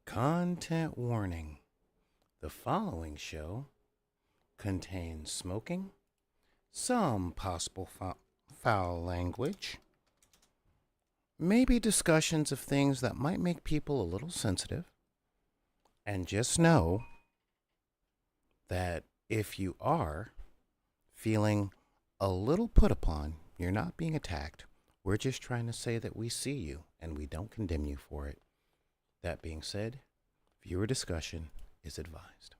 Content warning. The following show contains smoking, some possible foul language, maybe discussions of things that might make people a little sensitive, and just know that if you are feeling a little put upon, you're not being attacked. We're just trying to say that we see you and we don't condemn you for it. That being said, viewer discussion is advised.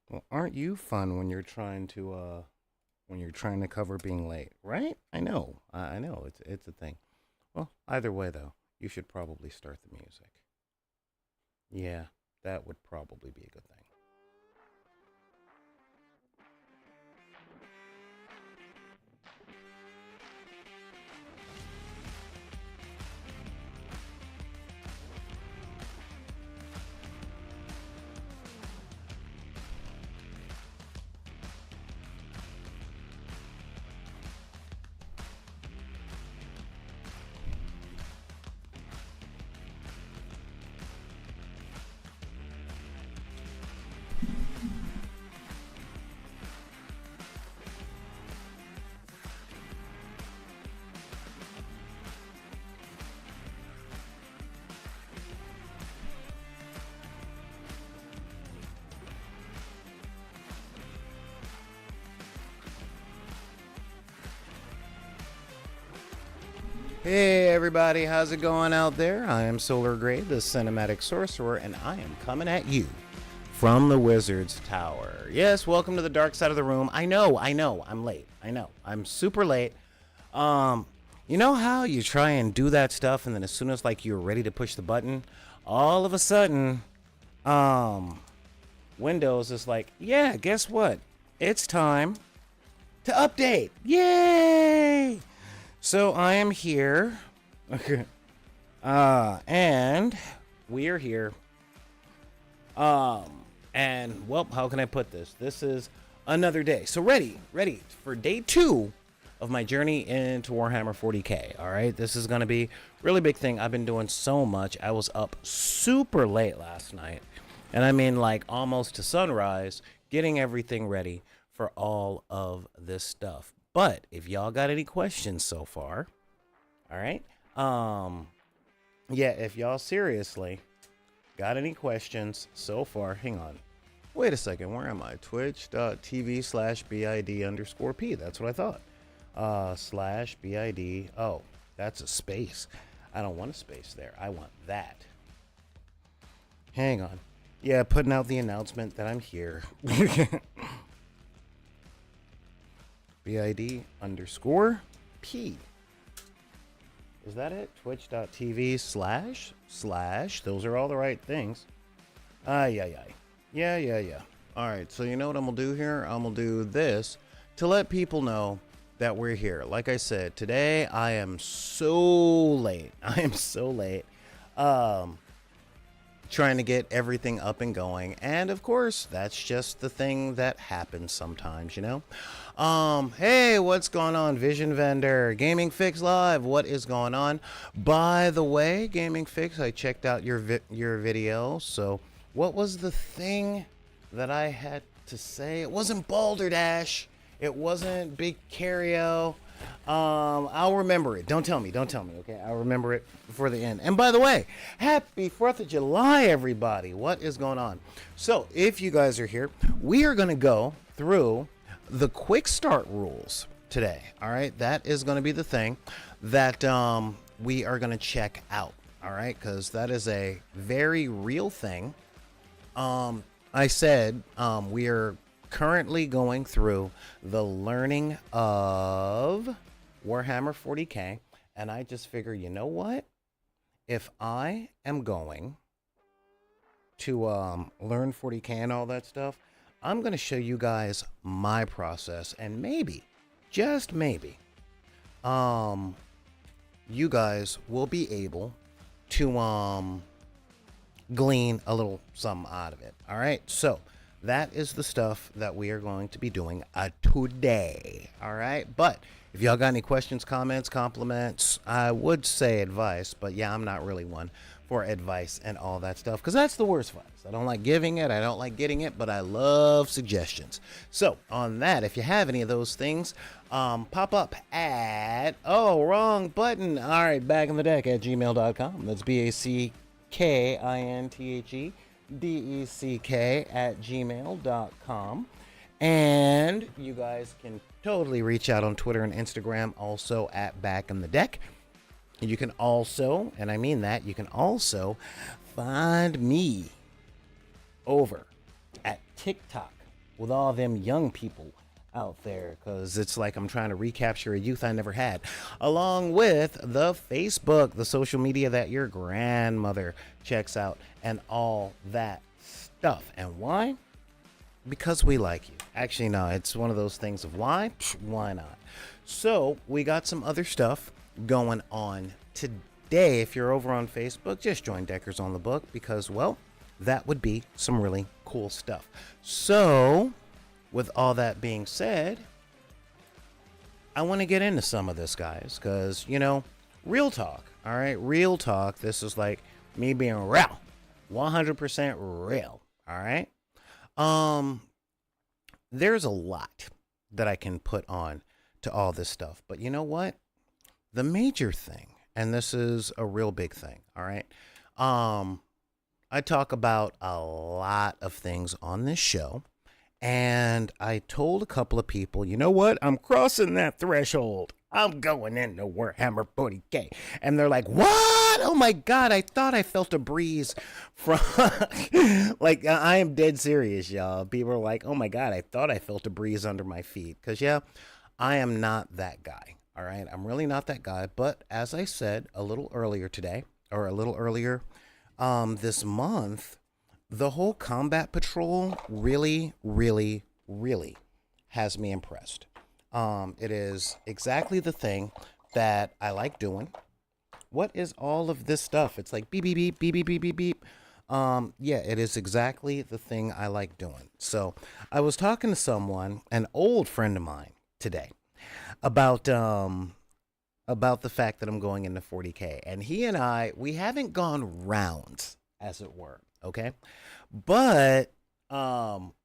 Well, aren't you fun when you're trying to cover being late, right? I know. I know it's a thing. Well, either way though, you should probably start the music. Yeah, that would probably be a good thing. Hey everybody, how's it going out there? I am Solar Grade, the Cinematic Sorcerer, and I am coming at you from the Wizard's Tower. Yes, welcome to the dark side of the room. I know, I'm late. I know, I'm super late. You know how you try and do that stuff, and then as soon as like you're ready to push the button, all of a sudden, Windows is like, yeah, guess what? It's time to update. Yay! So I am here, and we are here, and well, how can I put this? This is another day. So ready for day 2 of my journey into Warhammer 40k. All right, this is gonna be a really big thing. I've been doing so much. I was up super late last night, and I mean like almost to sunrise, getting everything ready for all of this stuff. But if y'all got any questions so far, all right, yeah, if y'all seriously got any questions so far, hang on, wait a second, where am I? Twitch.tv/BID_P, that's what I thought, /BID, oh, that's a space, I don't want a space there, I want that, hang on, yeah, putting out the announcement that I'm here. BID_P. Is that it? Twitch.tv// Those are all the right things. Yeah. Alright, so you know what I'm gonna do here? I'm gonna do this to let people know that we're here. Like I said, today I am so late. Trying to get everything up and going, and of course that's just the thing that happens sometimes, you know. Hey, what's going on, Vision Vendor? Gaming Fix Live, what is going on? By the way, Gaming Fix, I checked out your video. So what was the thing that I had to say? It wasn't Balderdash, it wasn't Big Cario. I'll remember it. Don't tell me, okay? I'll remember it before the end. And by the way, happy 4th of July, everybody. What is going on? So, if you guys are here, we are going to go through the quick start rules today. All right? That is going to be the thing that we are going to check out. All right? Because that is a very real thing. I said we are currently going through the learning of Warhammer 40k, and I just figure, you know what, if I am going to learn 40k and all that stuff, I'm going to show you guys my process, and maybe, just maybe, you guys will be able to glean a little something out of it. All right, so that is the stuff that we are going to be doing today. All right, but If y'all got any questions, comments, compliments, I would say advice, but yeah, I'm not really one for advice and all that stuff because that's the worst advice. I don't like giving it, I don't like getting it, but I love suggestions. So, on that, if you have any of those things, pop up at, oh, wrong button. All right, back in the deck at gmail.com. That's BACKINTHEDECK at gmail.com. And you guys can totally reach out on Twitter and Instagram also at Back in the Deck. And you can also, and I mean that, you can also find me over at TikTok with all them young people out there, because it's like I'm trying to recapture a youth I never had, along with the Facebook, the social media that your grandmother checks out, and all that stuff. And why? Because we like you. Actually, no, it's one of those things of why? Why not? So we got some other stuff going on today. If you're over on Facebook, just join Deckers on the Book because, well, that would be some really cool stuff. So with all that being said, I want to get into some of this, guys, because, you know, real talk. All right, real talk. This is like me being real, 100% real. All right. There's a lot that I can put on to all this stuff, but you know what? The major thing, and this is a real big thing, all right? I talk about a lot of things on this show, and I told a couple of people, you know what? I'm crossing that threshold. I'm going into Warhammer 40K. And they're like, what? Oh my God, I thought I felt a breeze from, like, I am dead serious, y'all. People are like, oh my God, I thought I felt a breeze under my feet. Because, yeah, I am not that guy, all right? I'm really not that guy. But as I said a little earlier today, or a little earlier this month, the whole combat patrol really, really, really has me impressed. It is exactly the thing that I like doing. What is all of this stuff? It's like beep, beep, beep, beep, beep, beep, beep, beep. Yeah, it is exactly the thing I like doing. So I was talking to someone, an old friend of mine today, about the fact that I'm going into 40K. And he and we haven't gone rounds, as it were, okay? But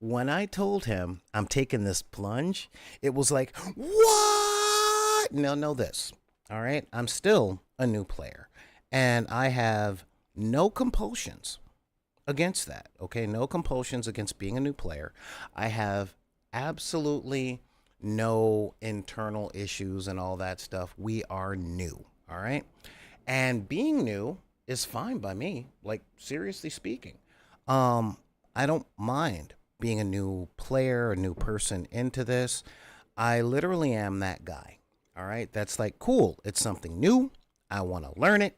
when I told him I'm taking this plunge, it was like, what? Now know this, all right? I'm still a new player, and I have no compulsions against that, okay? No compulsions against being a new player. I have absolutely no internal issues and all that stuff. We are new, all right? And being new is fine by me, like, seriously speaking. I don't mind being a new player, a new person into this. I literally am that guy. All right. That's like, cool. It's something new. I want to learn it.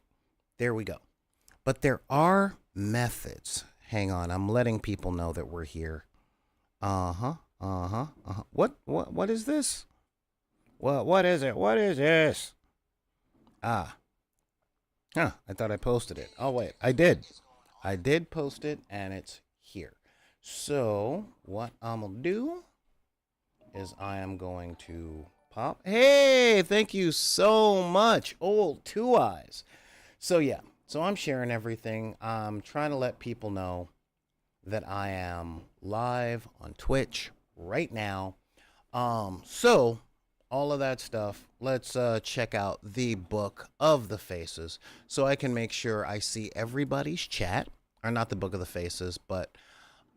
There we go. But there are methods. Hang on. I'm letting people know that we're here. What is this? What is it? What is this? I thought I posted it. Oh, wait. I did post it, and it's here. So what I'm gonna do is I am going to pop. Hey, thank you so much, old Two Eyes. So yeah, so I'm sharing everything. I'm trying to let people know that I am live on Twitch right now. So all of that stuff, let's check out the Book of the Faces so I can make sure I see everybody's chat, or not the Book of the Faces, but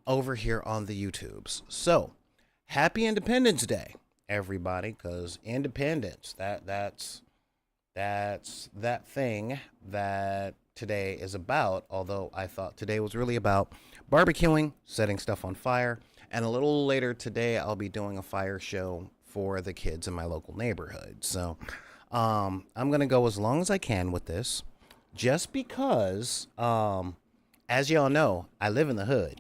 over here on the YouTubes. So happy Independence Day, everybody, because independence, that's that thing that today is about, although I thought today was really about barbecuing, setting stuff on fire, and a little later today I'll be doing a fire show for the kids in my local neighborhood. So I'm gonna go as long as I can with this, just because as y'all know, I live in the hood,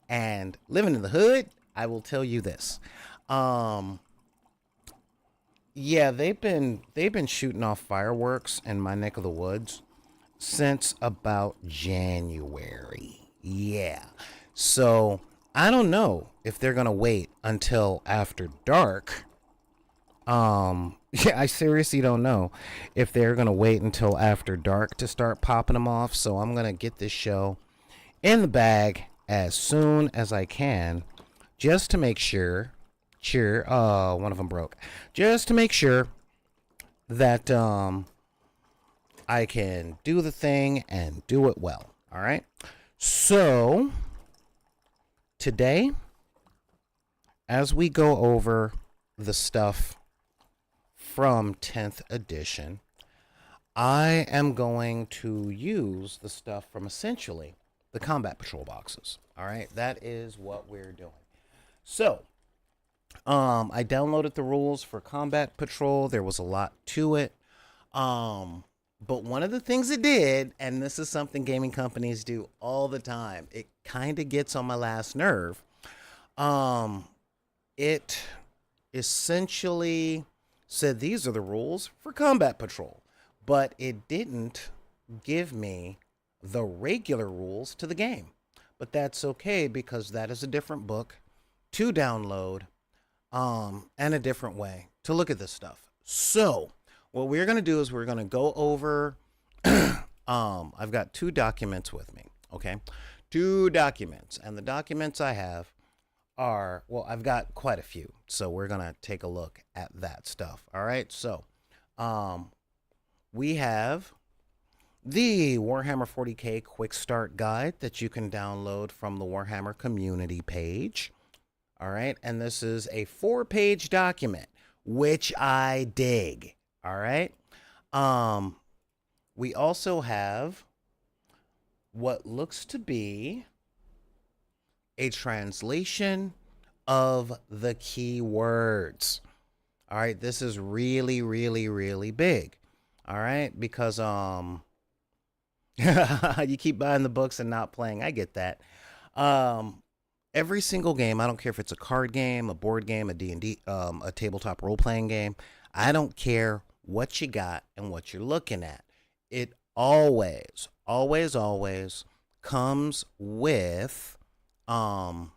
and living in the hood, I will tell you this. Yeah, they've been shooting off fireworks in my neck of the woods since about January. Yeah. So I don't know if they're gonna wait until after dark Yeah, I seriously don't know if they're going to wait until after dark to start popping them off. So I'm going to get this show in the bag as soon as I can just to make sure. Sure, one of them broke. Just to make sure that I can do the thing and do it well. All right. So today, as we go over the stuff from 10th edition, I am going to use the stuff from essentially the Combat Patrol boxes. All right, that is what we're doing. So, I downloaded the rules for Combat Patrol. There was a lot to it. But one of the things it did, and this is something gaming companies do all the time, it kind of gets on my last nerve. It essentially said these are the rules for Combat Patrol, but it didn't give me the regular rules to the game. But that's okay because that is a different book to download, and a different way to look at this stuff. So what we're going to do is we're going to go over, I've got 2 documents with me. Okay. 2 documents, and the documents I have are, well, I've got quite a few. So we're going to take a look at that stuff. All right. So, we have the Warhammer 40K Quick Start Guide that you can download from the Warhammer community page. All right. And this is a 4-page document, which I dig. All right. We also have what looks to be a translation of the keywords. All right. This is really, really, really big. All right. Because, you keep buying the books and not playing. I get that. Every single game, I don't care if it's a card game, a board game, a D&D, a tabletop role-playing game. I don't care what you got and what you're looking at. It always, always, always comes with, ooh,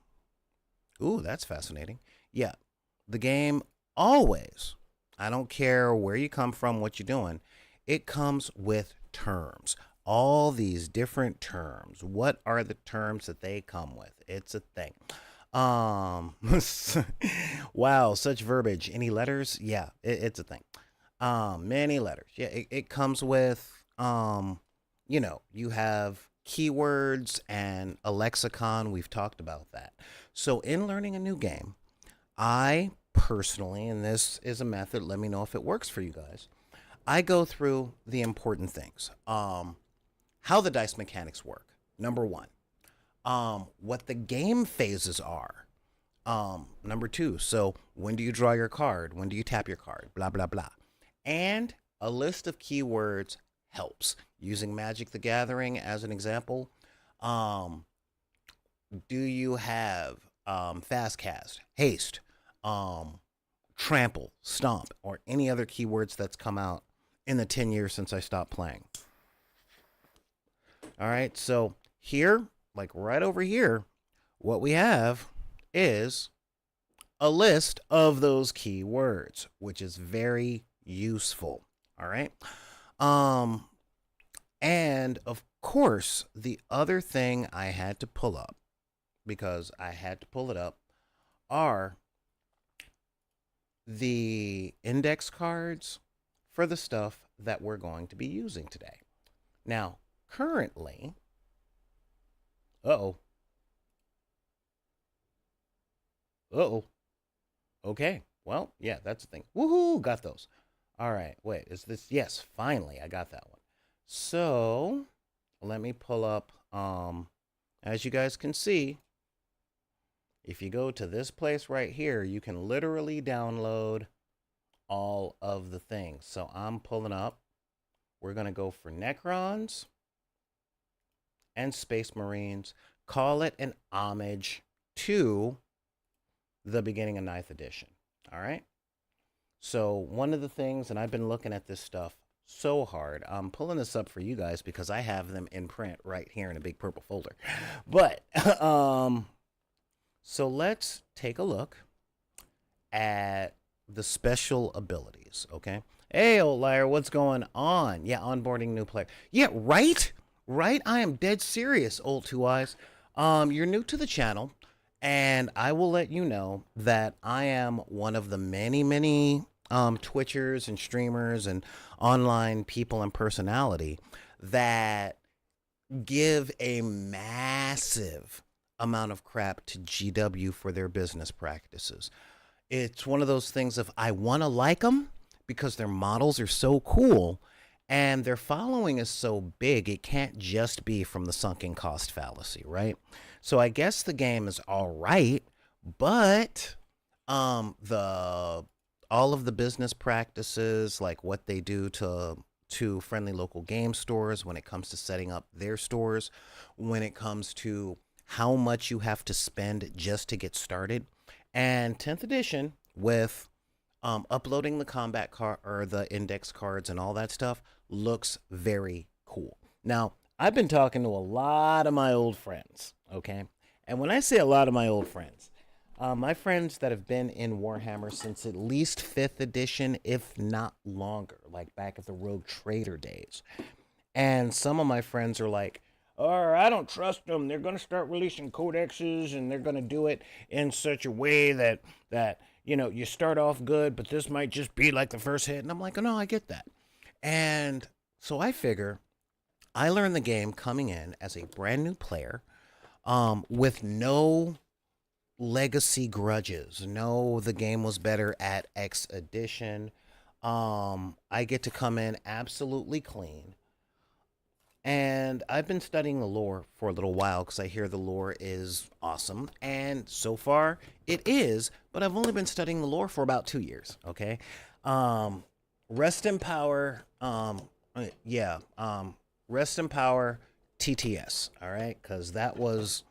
that's fascinating. Yeah, the game always, I don't care where you come from, what you're doing, it comes with terms. All these different terms. What are the terms that they come with? It's a thing. Wow, such verbiage. Any letters? Yeah, it's a thing. Many letters. Yeah, it comes with, you have keywords and a lexicon. We've talked about that. So in learning a new game, I personally, and this is a method, let me know if it works for you guys, I go through the important things. How the dice mechanics work, number 1. What the game phases are, number 2. So when do you draw your card? When do you tap your card? Blah, blah, blah. And a list of keywords helps. Using Magic the Gathering as an example, do you have fast cast, haste, trample, stomp, or any other keywords that's come out in the 10 years since I stopped playing? All right, so here, like right over here, what we have is a list of those keywords, which is very useful. All right. And of course, the other thing I had to pull up, because I had to pull it up, are the index cards for the stuff that we're going to be using today. Now, currently, uh-oh. Okay. Well, yeah, that's the thing. Woohoo! Got those. All right. Wait, is this? Yes, finally, I got that one. So, let me pull up, as you guys can see, if you go to this place right here, you can literally download all of the things. So I'm pulling up. We're going to go for Necrons and Space Marines. Call it an homage to the beginning of 9th edition. All right. So one of the things, and I've been looking at this stuff so hard, I'm pulling this up for you guys because I have them in print right here in a big purple folder. But, so let's take a look at the special abilities, okay? Hey, old liar, what's going on? Yeah, onboarding new player. Yeah, right? Right? I am dead serious, old two eyes. You're new to the channel, and I will let you know that I am one of the many Twitchers and streamers and online people and personality that give a massive amount of crap to GW for their business practices. It's one of those things of I want to like them because their models are so cool and their following is so big, it can't just be from the sunken cost fallacy, right? So I guess the game is all right, but the all of the business practices, like what they do to friendly local game stores when it comes to setting up their stores, when it comes to how much you have to spend just to get started. And 10th edition with uploading the combat card or the index cards and all that stuff looks very cool. Now, I've been talking to a lot of my old friends, okay? And when I say a lot of my old friends, my friends that have been in Warhammer since at least 5th edition, if not longer, like back at the Rogue Trader days. And some of my friends are like, or I don't trust them. They're going to start releasing codexes and they're going to do it in such a way that you start off good, but this might just be like the first hit. And I'm like, oh, no, I get that. And so I figure I learned the game coming in as a brand new player with no legacy grudges. No, the game was better at X edition. I get to come in absolutely clean. And I've been studying the lore for a little while because I hear the lore is awesome. And so far, it is, but I've only been studying the lore for about 2 years, okay? Rest in power, yeah, rest in power TTS, all right? Because that was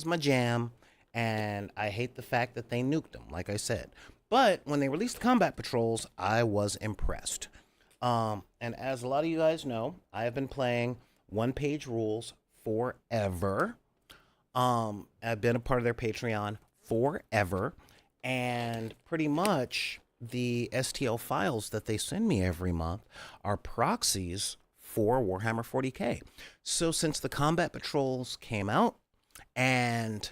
my jam, and I hate the fact that they nuked them, like I said. But when they released combat patrols, I was impressed. And as a lot of you guys know, I have been playing one page rules forever. I've been a part of their Patreon forever. And pretty much the STL files that they send me every month are proxies for Warhammer 40K. So since the combat patrols came out, and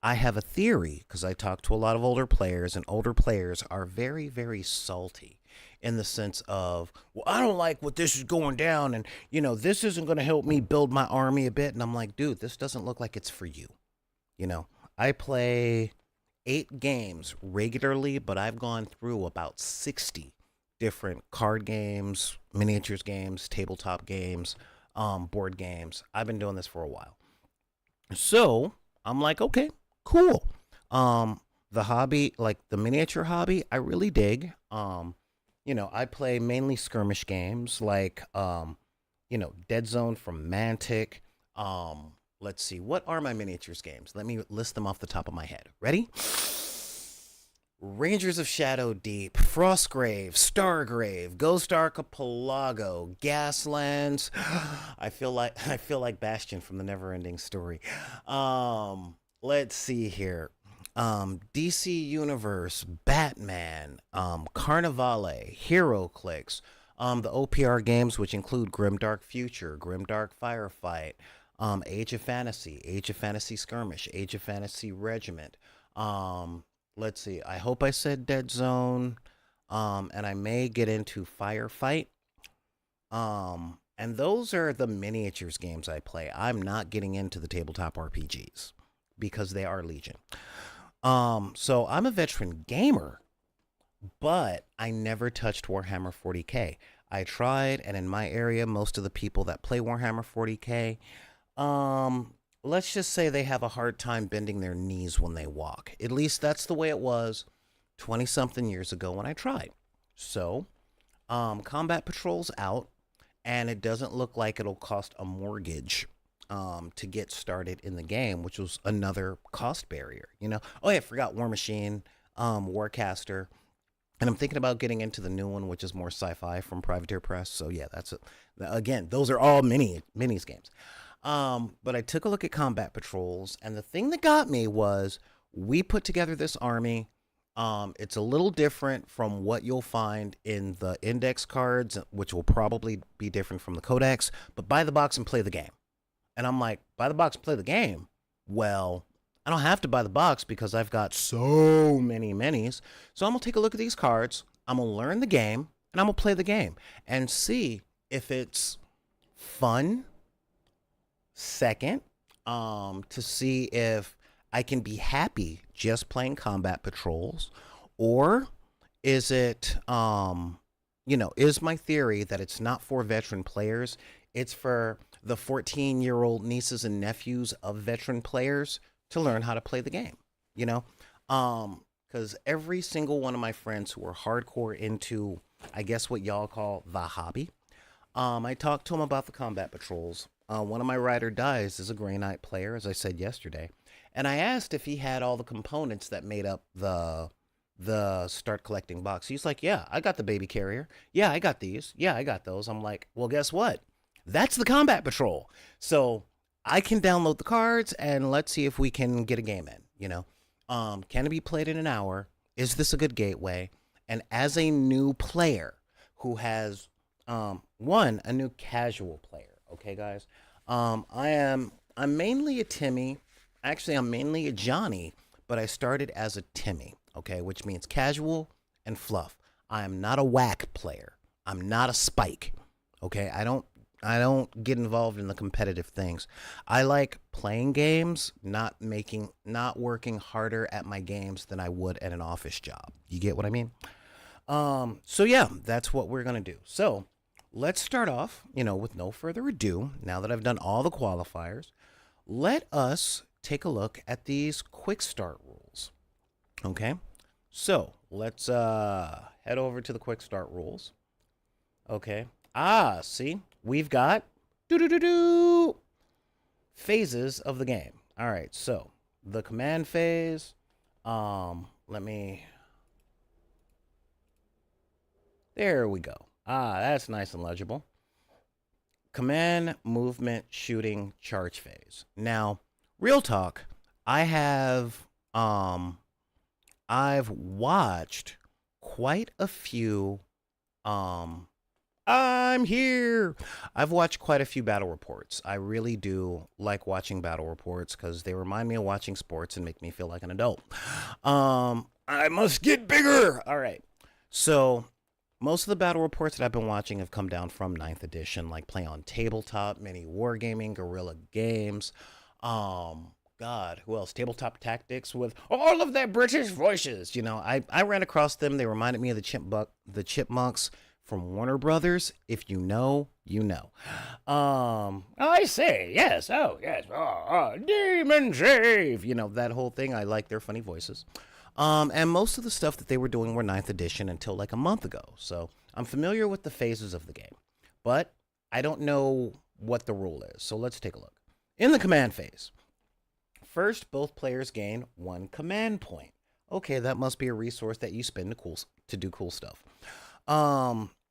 I have a theory because I talk to a lot of older players, and older players are very salty in the sense of, well, I don't like what this is going down, and this isn't going to help me build my army a bit. And I'm like, dude, this doesn't look like it's for you. I play 8 games regularly, but I've gone through about 60 different card games, miniatures games, tabletop games, board games. I've been doing this for a while. So I'm like, okay, cool. The hobby, like the miniature hobby, I really dig. I play mainly skirmish games like Dead Zone from Mantic. Let's see, what are my miniatures games? Let me list them off the top of my head. Ready? Rangers of Shadow Deep, Frostgrave, Stargrave, Ghost Archipelago, Gaslands. I feel like Bastion from the Neverending Story. Let's see here. DC Universe, Batman, Carnivale, HeroClix, the OPR games, which include Grimdark Future, Grimdark Firefight, Age of Fantasy Skirmish, Age of Fantasy Regiment. Let's see, I hope I said Dead Zone, and I may get into Firefight. And those are the miniatures games I play. I'm not getting into the tabletop RPGs because they are legion. So I'm a veteran gamer, but I never touched Warhammer 40K. I tried, and in my area, most of the people that play Warhammer 40K, let's just say they have a hard time bending their knees when they walk. At least that's the way it was 20-something years ago when I tried. So, Combat Patrol's out, and it doesn't look like it'll cost a mortgage to get started in the game, which was another cost barrier, Oh, yeah, I forgot War Machine, Warcaster, and I'm thinking about getting into the new one, which is more sci-fi from Privateer Press. So yeah, that's it. Again, those are all minis games. But I took a look at Combat Patrols, and the thing that got me was we put together this army. It's a little different from what you'll find in the index cards, which will probably be different from the codex, but buy the box and play the game. And I'm like, buy the box and play the game? Well, I don't have to buy the box because I've got so many minis. So I'm going to take a look at these cards. I'm going to learn the game and I'm going to play the game and see if it's fun. Second, to see if I can be happy just playing combat patrols, or is it, is my theory that it's not for veteran players, it's for the 14-year-old nieces and nephews of veteran players to learn how to play the game, you know? Because every single one of my friends who are hardcore into, I guess what y'all call the hobby, I talked to him about the combat patrols. One of my ride or dies is a Grey Knight player, as I said yesterday, and I asked if he had all the components that made up the start collecting box. He's like, "Yeah, I got the baby carrier. Yeah, I got these. Yeah, I got those." I'm like, "Well, guess what? That's the combat patrol." So I can download the cards and let's see if we can get a game in. Can it be played in an hour? Is this a good gateway? And as a new player who has a new casual player. Okay, guys. I'm mainly a Timmy. Actually, I'm mainly a Johnny, but I started as a Timmy. Okay, which means casual and fluff. I am not a whack player. I'm not a spike. Okay, I don't get involved in the competitive things. I like playing games, not working harder at my games than I would at an office job. You get what I mean? So yeah, that's what we're gonna do. So let's start off, with no further ado. Now that I've done all the qualifiers, let us take a look at these quick start rules. Okay, so let's head over to the quick start rules. Okay. See, we've got phases of the game. All right, so the command phase. Let me. There we go. That's nice and legible. Command, movement, shooting, charge phase. Now, real talk, I've watched quite a few I'm here. I've watched quite a few battle reports. I really do like watching battle reports because they remind me of watching sports and make me feel like an adult. I must get bigger. All right. So most of the battle reports that I've been watching have come down from ninth edition, like Play on Tabletop, Mini Wargaming, Guerrilla Games. God, who else? Tabletop Tactics with all of their British voices. I ran across them. They reminded me of the Chipmunks from Warner Brothers. If you know, you know. I say, yes, oh, yes, Demon Shave. That whole thing. I like their funny voices. And most of the stuff that they were doing were ninth edition until like a month ago. So I'm familiar with the phases of the game, but I don't know what the rule is. So let's take a look. In the command phase, first, both players gain 1 command point. Okay, that must be a resource that you spend to do cool stuff.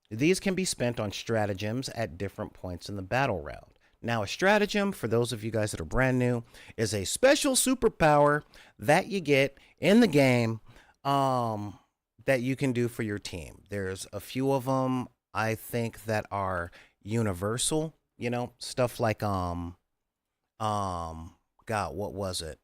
These can be spent on stratagems at different points in the battle round. Now, a stratagem, for those of you guys that are brand new, is a special superpower that you get in the game that you can do for your team. There's a few of them, I think, that are universal. Stuff like God, what was it?